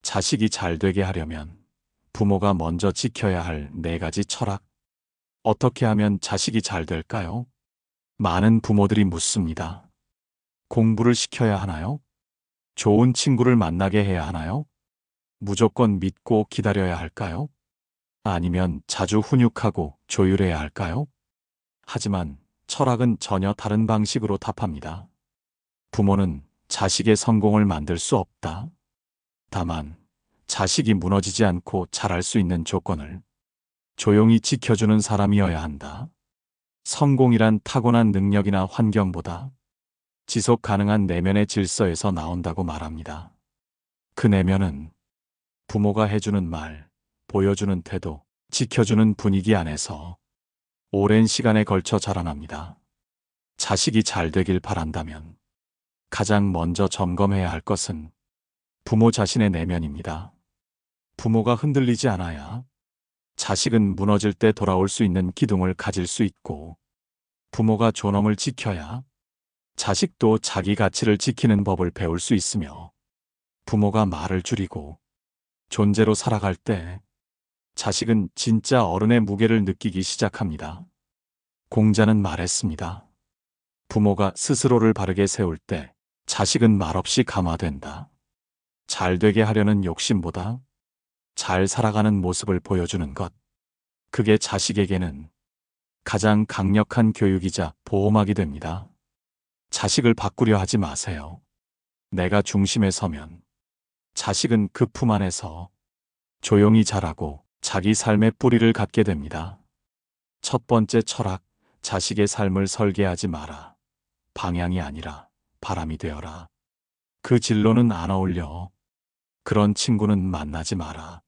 자식이 잘 되게 하려면 부모가 먼저 지켜야 할 4가지 철학. 어떻게 하면 자식이 잘 될까요? 많은 부모들이 묻습니다. 공부를 시켜야 하나요? 좋은 친구를 만나게 해야 하나요? 무조건 믿고 기다려야 할까요? 아니면 자주 훈육하고 조율해야 할까요? 하지만 철학은 전혀 다른 방식으로 답합니다. 부모는 자식의 성공을 만들 수 없다. 다만 자식이 무너지지 않고 자랄 수 있는 조건을 조용히 지켜주는 사람이어야 한다. 성공이란 타고난 능력이나 환경보다 지속 가능한 내면의 질서에서 나온다고 말합니다. 그 내면은 부모가 해주는 말, 보여주는 태도, 지켜주는 분위기 안에서 오랜 시간에 걸쳐 자라납니다. 자식이 잘 되길 바란다면 가장 먼저 점검해야 할 것은 부모 자신의 내면입니다. 부모가 흔들리지 않아야 자식은 무너질 때 돌아올 수 있는 기둥을 가질 수 있고, 부모가 존엄을 지켜야 자식도 자기 가치를 지키는 법을 배울 수 있으며, 부모가 말을 줄이고 존재로 살아갈 때 자식은 진짜 어른의 무게를 느끼기 시작합니다. 공자는 말했습니다. 부모가 스스로를 바르게 세울 때 자식은 말없이 감화된다. 잘 되게 하려는 욕심보다 잘 살아가는 모습을 보여주는 것. 그게 자식에게는 가장 강력한 교육이자 보호막이 됩니다. 자식을 바꾸려 하지 마세요. 내가 중심에 서면 자식은 그 품 안에서 조용히 자라고 자기 삶의 뿌리를 갖게 됩니다. 첫 번째 철학, 자식의 삶을 설계하지 마라. 방향이 아니라 바람이 되어라. 그 진로는 안 어울려. 그런 친구는 만나지 마라.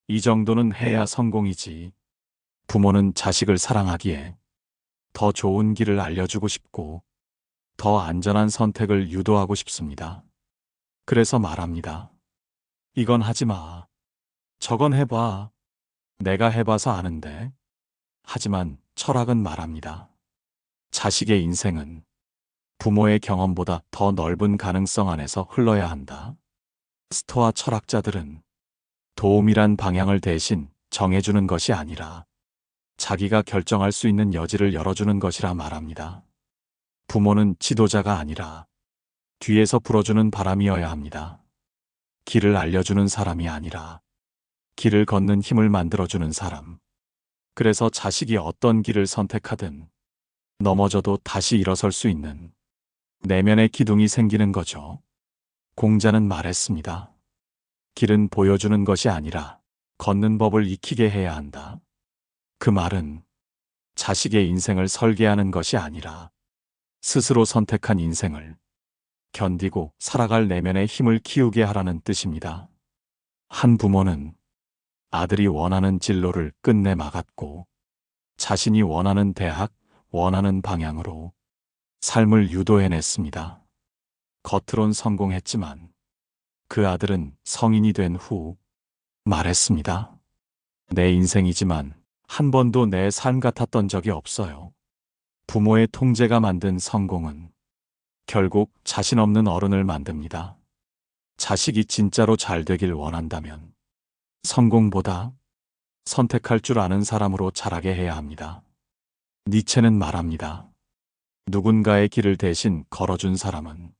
이 정도는 해야 성공이지. 부모는 자식을 사랑하기에 더 좋은 길을 알려주고 싶고 더 안전한 선택을 유도하고 싶습니다. 그래서 말합니다. 이건 하지 마. 저건 해봐. 내가 해봐서 아는데. 하지만 철학은 말합니다. 자식의 인생은 부모의 경험보다 더 넓은 가능성 안에서 흘러야 한다. 스토아 철학자들은 도움이란 방향을 대신 정해주는 것이 아니라 자기가 결정할 수 있는 여지를 열어주는 것이라 말합니다. 부모는 지도자가 아니라 뒤에서 불어주는 바람이어야 합니다. 길을 알려주는 사람이 아니라 길을 걷는 힘을 만들어주는 사람. 그래서 자식이 어떤 길을 선택하든 넘어져도 다시 일어설 수 있는 내면의 기둥이 생기는 거죠. 공자는 말했습니다. 길은 보여주는 것이 아니라 걷는 법을 익히게 해야 한다. 그 말은 자식의 인생을 설계하는 것이 아니라 스스로 선택한 인생을 견디고 살아갈 내면의 힘을 키우게 하라는 뜻입니다. 한 부모는 아들이 원하는 진로를 끝내 막았고 자신이 원하는 대학, 원하는 방향으로 삶을 유도해냈습니다. 겉으론 성공했지만 그 아들은 성인이 된 후 말했습니다. 내 인생이지만 한 번도 내 삶 같았던 적이 없어요. 부모의 통제가 만든 성공은 결국 자신 없는 어른을 만듭니다. 자식이 진짜로 잘 되길 원한다면 성공보다 선택할 줄 아는 사람으로 자라게 해야 합니다. 니체는 말합니다. 누군가의 길을 대신 걸어준 사람은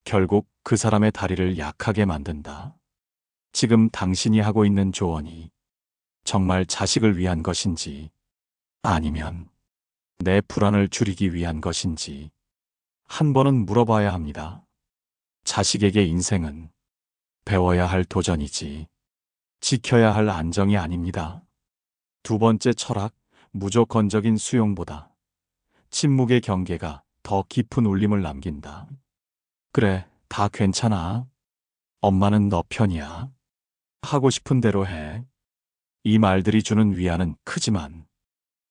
결국 그 사람의 다리를 약하게 만든다. 지금 당신이 하고 있는 조언이 정말 자식을 위한 것인지 아니면 내 불안을 줄이기 위한 것인지 한 번은 물어봐야 합니다. 자식에게 인생은 배워야 할 도전이지 지켜야 할 안정이 아닙니다. 두 번째 철학, 무조건적인 수용보다 침묵의 경계가 더 깊은 울림을 남긴다. 그래, 다 괜찮아. 엄마는 너 편이야. 하고 싶은 대로 해. 이 말들이 주는 위안은 크지만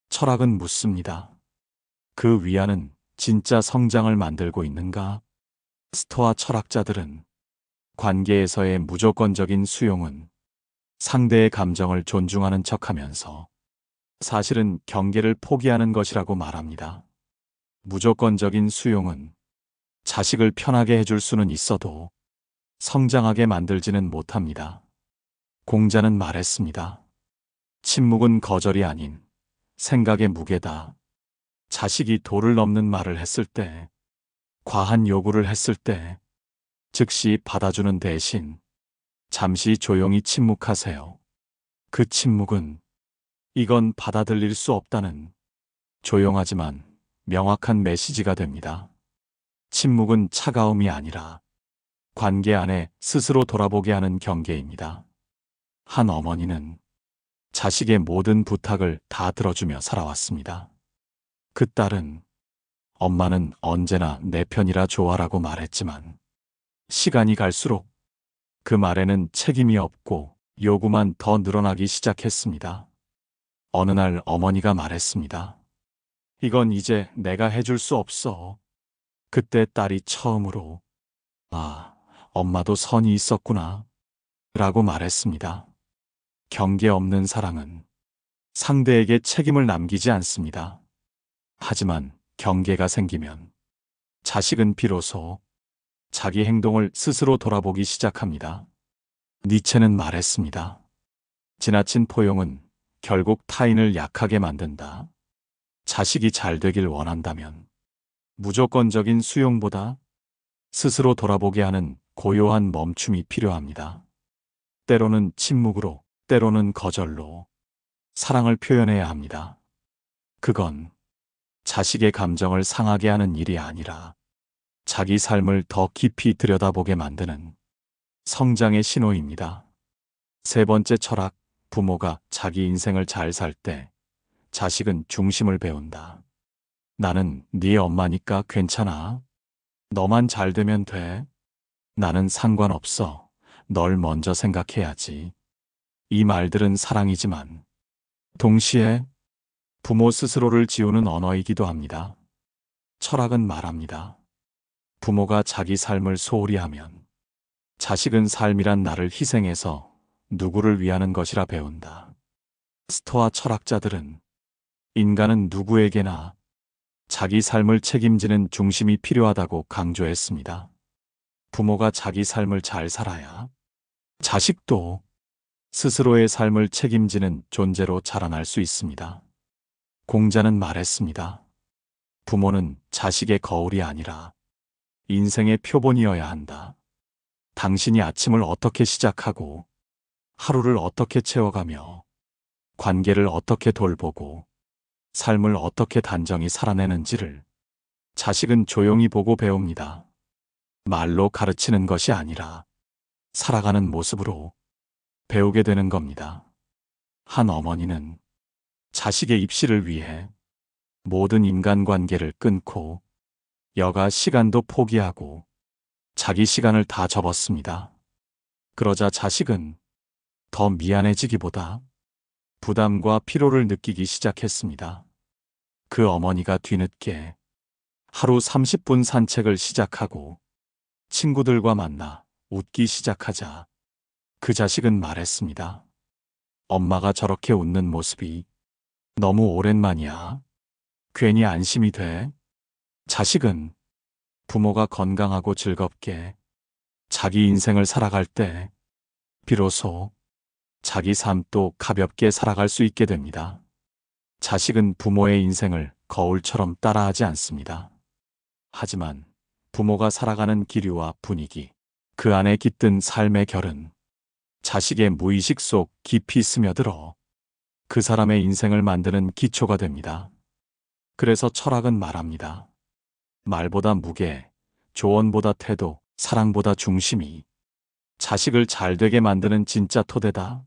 철학은 묻습니다. 그 위안은 진짜 성장을 만들고 있는가? 스토아 철학자들은 관계에서의 무조건적인 수용은 상대의 감정을 존중하는 척하면서 사실은 경계를 포기하는 것이라고 말합니다. 무조건적인 수용은 자식을 편하게 해줄 수는 있어도 성장하게 만들지는 못합니다. 공자는 말했습니다. 침묵은 거절이 아닌 생각의 무게다. 자식이 도를 넘는 말을 했을 때, 과한 요구를 했을 때, 즉시 받아주는 대신 잠시 조용히 침묵하세요. 그 침묵은 이건 받아들일 수 없다는 조용하지만 명확한 메시지가 됩니다. 침묵은 차가움이 아니라 관계 안에 스스로 돌아보게 하는 경계입니다. 한 어머니는 자식의 모든 부탁을 다 들어주며 살아왔습니다. 그 딸은 엄마는 언제나 내 편이라 좋아라고 말했지만 시간이 갈수록 그 말에는 책임이 없고 요구만 더 늘어나기 시작했습니다. 어느 날 어머니가 말했습니다. 이건 이제 내가 해줄 수 없어. 그때 딸이 처음으로 아, 엄마도 선이 있었구나 라고 말했습니다. 경계 없는 사랑은 상대에게 책임을 남기지 않습니다. 하지만 경계가 생기면 자식은 비로소 자기 행동을 스스로 돌아보기 시작합니다. 니체는 말했습니다. 지나친 포용은 결국 타인을 약하게 만든다. 자식이 잘 되길 원한다면 무조건적인 수용보다 스스로 돌아보게 하는 고요한 멈춤이 필요합니다. 때로는 침묵으로, 때로는 거절로 사랑을 표현해야 합니다. 그건 자식의 감정을 상하게 하는 일이 아니라 자기 삶을 더 깊이 들여다보게 만드는 성장의 신호입니다. 세 번째 철학, 부모가 자기 인생을 잘 살 때 자식은 중심을 배운다. 나는 네 엄마니까 괜찮아. 너만 잘 되면 돼. 나는 상관없어. 널 먼저 생각해야지. 이 말들은 사랑이지만 동시에 부모 스스로를 지우는 언어이기도 합니다. 철학은 말합니다. 부모가 자기 삶을 소홀히 하면 자식은 삶이란 나를 희생해서 누구를 위하는 것이라 배운다. 스토아 철학자들은 인간은 누구에게나 자기 삶을 책임지는 중심이 필요하다고 강조했습니다. 부모가 자기 삶을 잘 살아야 자식도 스스로의 삶을 책임지는 존재로 자라날 수 있습니다. 공자는 말했습니다. 부모는 자식의 거울이 아니라 인생의 표본이어야 한다. 당신이 아침을 어떻게 시작하고 하루를 어떻게 채워가며 관계를 어떻게 돌보고 삶을 어떻게 단정히 살아내는지를 자식은 조용히 보고 배웁니다. 말로 가르치는 것이 아니라 살아가는 모습으로 배우게 되는 겁니다. 한 어머니는 자식의 입시를 위해 모든 인간관계를 끊고 여가 시간도 포기하고 자기 시간을 다 접었습니다. 그러자 자식은 더 미안해지기보다 부담과 피로를 느끼기 시작했습니다. 그 어머니가 뒤늦게 하루 30분 산책을 시작하고 친구들과 만나 웃기 시작하자 그 자식은 말했습니다. 엄마가 저렇게 웃는 모습이 너무 오랜만이야. 괜히 안심이 돼. 자식은 부모가 건강하고 즐겁게 자기 인생을 살아갈 때 비로소 자기 삶도 가볍게 살아갈 수 있게 됩니다. 자식은 부모의 인생을 거울처럼 따라하지 않습니다. 하지만 부모가 살아가는 기류와 분위기, 그 안에 깃든 삶의 결은 자식의 무의식 속 깊이 스며들어 그 사람의 인생을 만드는 기초가 됩니다. 그래서 철학은 말합니다. 말보다 무게, 조언보다 태도, 사랑보다 중심이 자식을 잘 되게 만드는 진짜 토대다.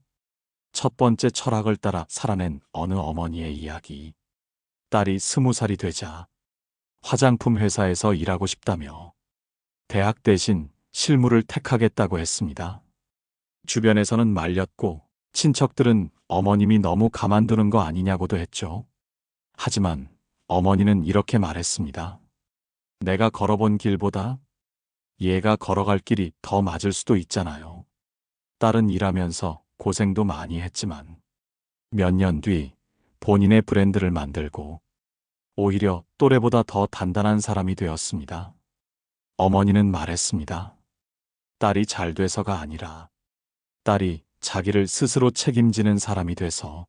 첫 번째 철학을 따라 살아낸 어느 어머니의 이야기. 딸이 20살이 되자 화장품 회사에서 일하고 싶다며 대학 대신 실무를 택하겠다고 했습니다. 주변에서는 말렸고 친척들은 어머님이 너무 가만두는 거 아니냐고도 했죠. 하지만 어머니는 이렇게 말했습니다. 내가 걸어본 길보다 얘가 걸어갈 길이 더 맞을 수도 있잖아요. 딸은 일하면서 고생도 많이 했지만 몇 년 뒤 본인의 브랜드를 만들고 오히려 또래보다 더 단단한 사람이 되었습니다. 어머니는 말했습니다. 딸이 잘 돼서가 아니라 딸이 자기를 스스로 책임지는 사람이 돼서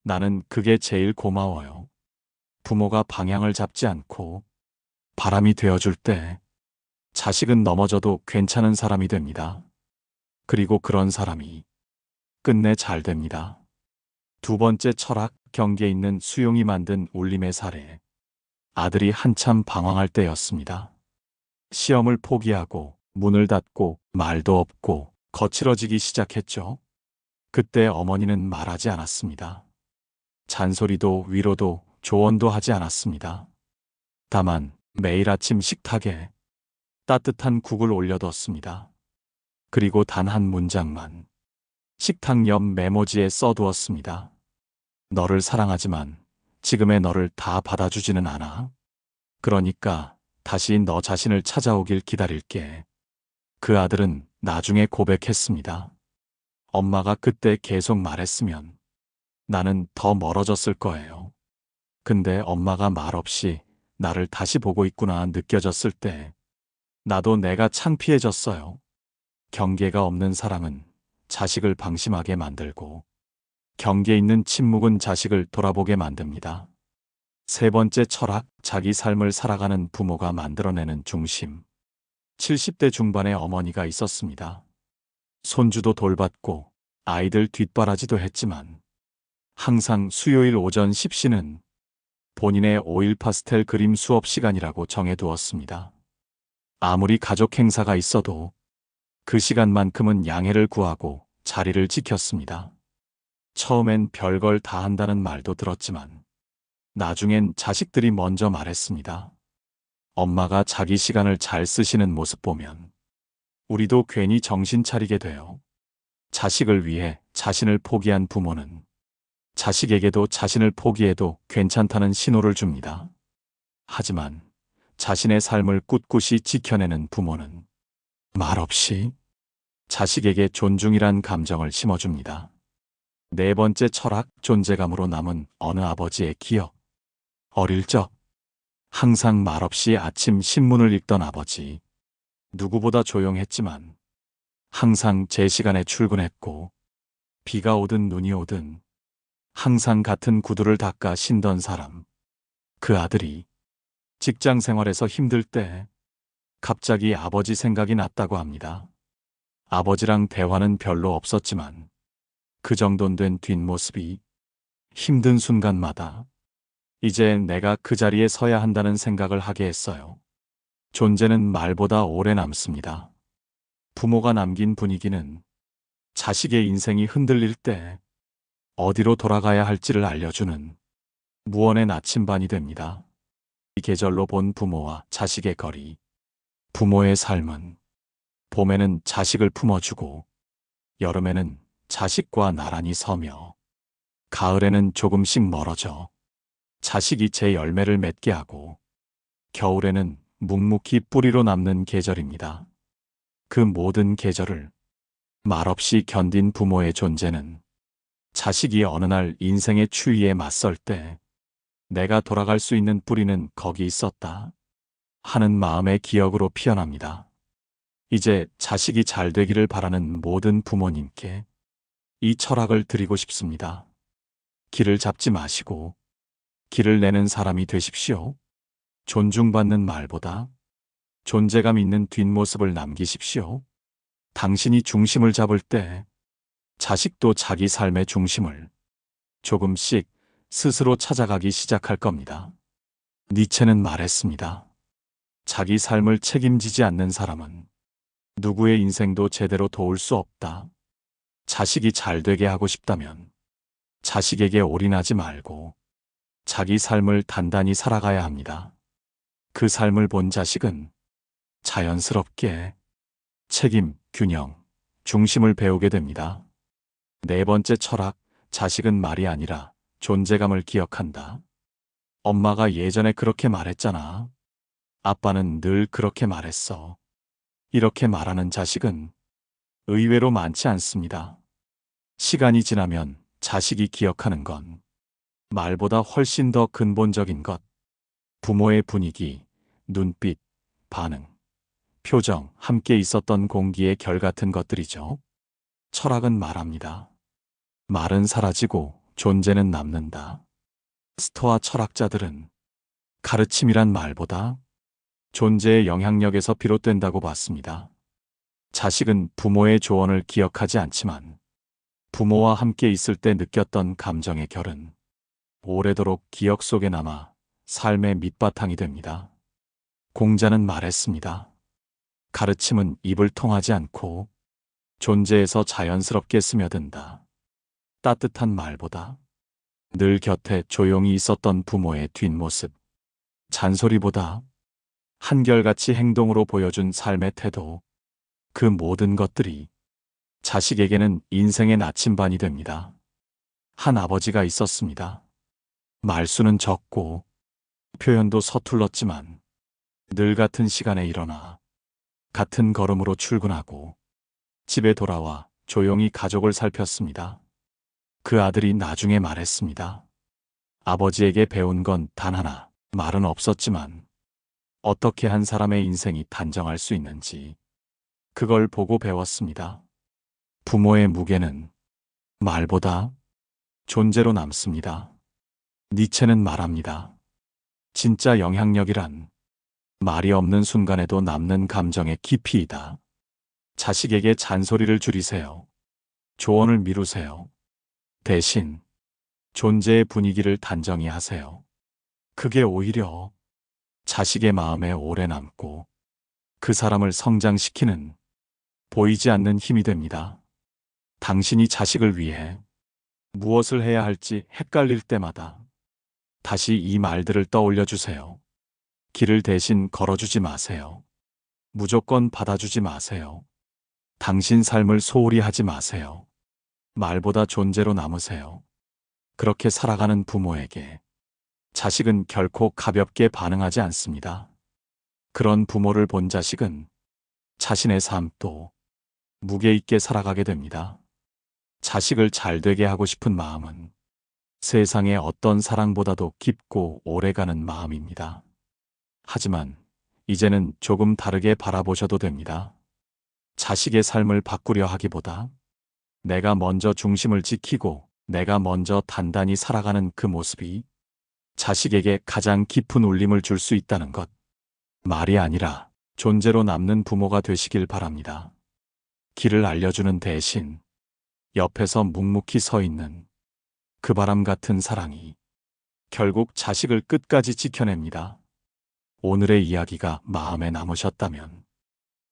나는 그게 제일 고마워요. 부모가 방향을 잡지 않고 바람이 되어줄 때 자식은 넘어져도 괜찮은 사람이 됩니다. 그리고 그런 사람이 끝내 잘 됩니다. 두 번째 철학, 경계에 있는 수용이 만든 울림의 사례. 아들이 한참 방황할 때였습니다. 시험을 포기하고 문을 닫고 말도 없고 거칠어지기 시작했죠. 그때 어머니는 말하지 않았습니다. 잔소리도 위로도 조언도 하지 않았습니다. 다만 매일 아침 식탁에 따뜻한 국을 올려뒀습니다. 그리고 단 한 문장만 식탁 옆 메모지에 써두었습니다. 너를 사랑하지만 지금의 너를 다 받아주지는 않아. 그러니까 다시 너 자신을 찾아오길 기다릴게. 그 아들은 나중에 고백했습니다. 엄마가 그때 계속 말했으면 나는 더 멀어졌을 거예요. 근데 엄마가 말없이 나를 다시 보고 있구나 느껴졌을 때 나도 내가 창피해졌어요. 경계가 없는 사랑은 자식을 방심하게 만들고 경계 있는 침묵은 자식을 돌아보게 만듭니다. 세 번째 철학, 자기 삶을 살아가는 부모가 만들어내는 중심. 70대 중반의 어머니가 있었습니다. 손주도 돌봤고 아이들 뒷바라지도 했지만 항상 수요일 오전 10시는 본인의 오일 파스텔 그림 수업 시간이라고 정해두었습니다. 아무리 가족 행사가 있어도 그 시간만큼은 양해를 구하고 자리를 지켰습니다. 처음엔 별걸 다 한다는 말도 들었지만 나중엔 자식들이 먼저 말했습니다. 엄마가 자기 시간을 잘 쓰시는 모습 보면 우리도 괜히 정신 차리게 돼요. 자식을 위해 자신을 포기한 부모는 자식에게도 자신을 포기해도 괜찮다는 신호를 줍니다. 하지만 자신의 삶을 꿋꿋이 지켜내는 부모는 말없이 자식에게 존중이란 감정을 심어줍니다. 네 번째 철학, 존재감으로 남은 어느 아버지의 기억. 어릴 적 항상 말없이 아침 신문을 읽던 아버지. 누구보다 조용했지만 항상 제 시간에 출근했고 비가 오든 눈이 오든 항상 같은 구두를 닦아 신던 사람. 그 아들이 직장 생활에서 힘들 때 갑자기 아버지 생각이 났다고 합니다. 아버지랑 대화는 별로 없었지만 그 정도는 된 뒷모습이 힘든 순간마다 이제 내가 그 자리에 서야 한다는 생각을 하게 했어요. 존재는 말보다 오래 남습니다. 부모가 남긴 분위기는 자식의 인생이 흔들릴 때 어디로 돌아가야 할지를 알려주는 무언의 나침반이 됩니다. 이 계절로 본 부모와 자식의 거리. 부모의 삶은 봄에는 자식을 품어주고 여름에는 자식과 나란히 서며 가을에는 조금씩 멀어져 자식이 제 열매를 맺게 하고 겨울에는 묵묵히 뿌리로 남는 계절입니다. 그 모든 계절을 말없이 견딘 부모의 존재는 자식이 어느 날 인생의 추위에 맞설 때 내가 돌아갈 수 있는 뿌리는 거기 있었다 하는 마음의 기억으로 피어납니다. 이제 자식이 잘 되기를 바라는 모든 부모님께 이 철학을 드리고 싶습니다. 길을 잡지 마시고 길을 내는 사람이 되십시오. 존중받는 말보다 존재감 있는 뒷모습을 남기십시오. 당신이 중심을 잡을 때 자식도 자기 삶의 중심을 조금씩 스스로 찾아가기 시작할 겁니다. 니체는 말했습니다. 자기 삶을 책임지지 않는 사람은 누구의 인생도 제대로 도울 수 없다. 자식이 잘 되게 하고 싶다면 자식에게 올인하지 말고 자기 삶을 단단히 살아가야 합니다. 그 삶을 본 자식은 자연스럽게 책임, 균형, 중심을 배우게 됩니다. 네 번째 철학, 자식은 말이 아니라 존재감을 기억한다. 엄마가 예전에 그렇게 말했잖아. 아빠는 늘 그렇게 말했어. 이렇게 말하는 자식은 의외로 많지 않습니다. 시간이 지나면 자식이 기억하는 건 말보다 훨씬 더 근본적인 것. 부모의 분위기, 눈빛, 반응, 표정, 함께 있었던 공기의 결 같은 것들이죠. 철학은 말합니다. 말은 사라지고 존재는 남는다. 스토아 철학자들은 가르침이란 말보다 존재의 영향력에서 비롯된다고 봤습니다. 자식은 부모의 조언을 기억하지 않지만 부모와 함께 있을 때 느꼈던 감정의 결은 오래도록 기억 속에 남아 삶의 밑바탕이 됩니다. 공자는 말했습니다. 가르침은 입을 통하지 않고 존재에서 자연스럽게 스며든다. 따뜻한 말보다 늘 곁에 조용히 있었던 부모의 뒷모습, 잔소리보다 한결같이 행동으로 보여준 삶의 태도, 그 모든 것들이 자식에게는 인생의 나침반이 됩니다. 한 아버지가 있었습니다. 말수는 적고 표현도 서툴렀지만 늘 같은 시간에 일어나 같은 걸음으로 출근하고 집에 돌아와 조용히 가족을 살폈습니다. 그 아들이 나중에 말했습니다. 아버지에게 배운 건 단 하나, 말은 없었지만 어떻게 한 사람의 인생이 단정할 수 있는지 그걸 보고 배웠습니다. 부모의 무게는 말보다 존재로 남습니다. 니체는 말합니다. 진짜 영향력이란 말이 없는 순간에도 남는 감정의 깊이이다. 자식에게 잔소리를 줄이세요. 조언을 미루세요. 대신 존재의 분위기를 단정히 하세요. 그게 오히려 자식의 마음에 오래 남고 그 사람을 성장시키는 보이지 않는 힘이 됩니다. 당신이 자식을 위해 무엇을 해야 할지 헷갈릴 때마다 다시 이 말들을 떠올려 주세요. 길을 대신 걸어주지 마세요. 무조건 받아주지 마세요. 당신 삶을 소홀히 하지 마세요. 말보다 존재로 남으세요. 그렇게 살아가는 부모에게 자식은 결코 가볍게 반응하지 않습니다. 그런 부모를 본 자식은 자신의 삶도 무게 있게 살아가게 됩니다. 자식을 잘 되게 하고 싶은 마음은 세상의 어떤 사랑보다도 깊고 오래가는 마음입니다. 하지만 이제는 조금 다르게 바라보셔도 됩니다. 자식의 삶을 바꾸려 하기보다 내가 먼저 중심을 지키고 내가 먼저 단단히 살아가는 그 모습이 자식에게 가장 깊은 울림을 줄 수 있다는 것. 말이 아니라 존재로 남는 부모가 되시길 바랍니다. 길을 알려주는 대신 옆에서 묵묵히 서 있는 그 바람 같은 사랑이 결국 자식을 끝까지 지켜냅니다. 오늘의 이야기가 마음에 남으셨다면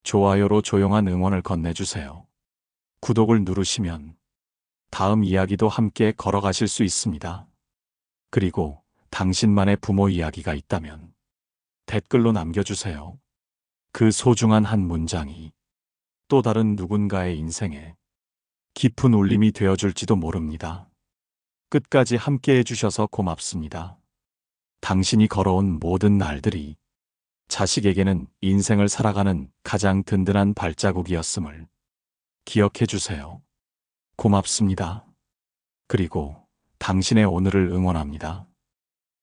좋아요로 조용한 응원을 건네주세요. 구독을 누르시면 다음 이야기도 함께 걸어가실 수 있습니다. 그리고 당신만의 부모 이야기가 있다면 댓글로 남겨주세요. 그 소중한 한 문장이 또 다른 누군가의 인생에 깊은 울림이 되어줄지도 모릅니다. 끝까지 함께 해주셔서 고맙습니다. 당신이 걸어온 모든 날들이 자식에게는 인생을 살아가는 가장 든든한 발자국이었음을 기억해 주세요. 고맙습니다. 그리고 당신의 오늘을 응원합니다.